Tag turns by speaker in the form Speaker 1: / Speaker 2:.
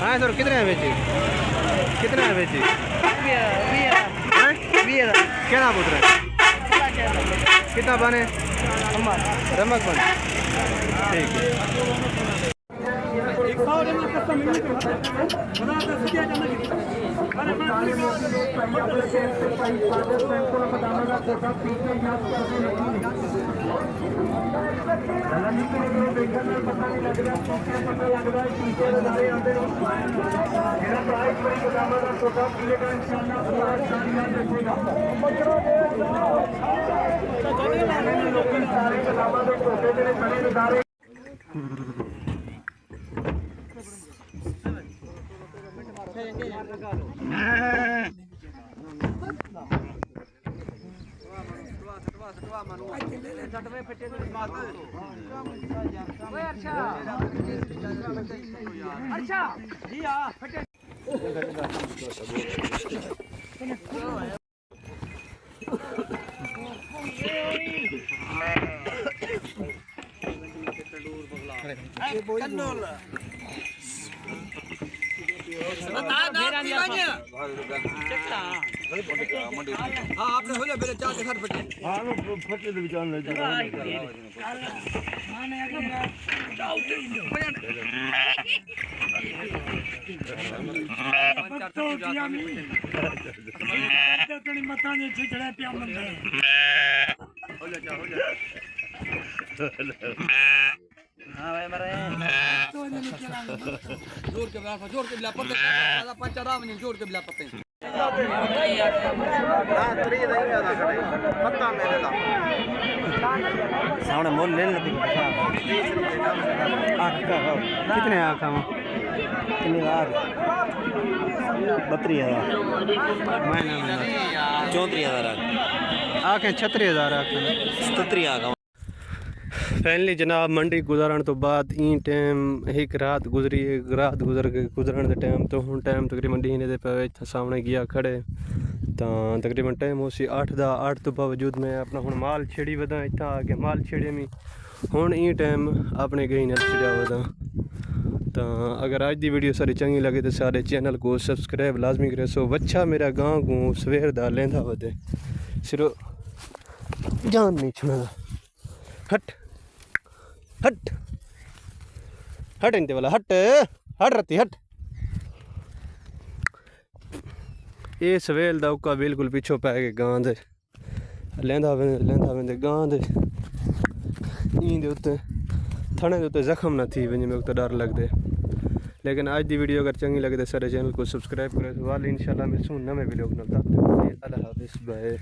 Speaker 1: हाँ सर कितने हैं बेची कितने हैं बेची क्या नाम उतरे कितना बने रमक बने ठीक है आपने हो जा मेरे चार घर फटे हां फटे तो विचार ले मता ने छिड़े पे मंदे हो जा हां भाई मरे जोर के बिला पत्ते आधा पंचरा में जोर के बिला पत्ते हां तरी नहीं ज्यादा खड़े पत्ता मेरे दा सामने मोल ले ले कितने आखा में कितने बार 32,000 महीना में 34,000 आके 36,000 आके 77 आका फाइनली जनाब मंडी गुजारण तो बाद ई टाइम एक रात गुजरी गुजर के गुजरण के टाइम तो हूँ टाइम तकरीबन डी पे सामने गया खड़े तो तकरीबन टाइम उसी 8 तो बावजूद मैं अपना हूँ माल छेड़ी वधा इतना आके माल छेड़े में हूँ ई टाइम अपने गई न छड़ा वधा तो अगर आज की वीडियो सारी चंगी लगे तो सारे चैनल को सब्सक्राइब लाजमी करे सो वच्छा मेरा गाँव को सवेर दा लेंदा वधे सिर्फ जान नहीं छुड़ा हट हट हट इंते वाला हट हट रती हट ये सवेल दा उका बिल्कुल पिछो पै गए गां दे लेंदा वेंदे गां दे इंदे उत्ते थने दे उत्ते जख्म ना थी वने में तो डर लगदे लेकिन आज दी वीडियो अगर चंगी लगे तो सारे चैनल को सब्सक्राइब करें तो वाल इंशाल्लाह मिलसूं नवे वीडियो नाल तब तक अल्लाह हाफिज़ बाय।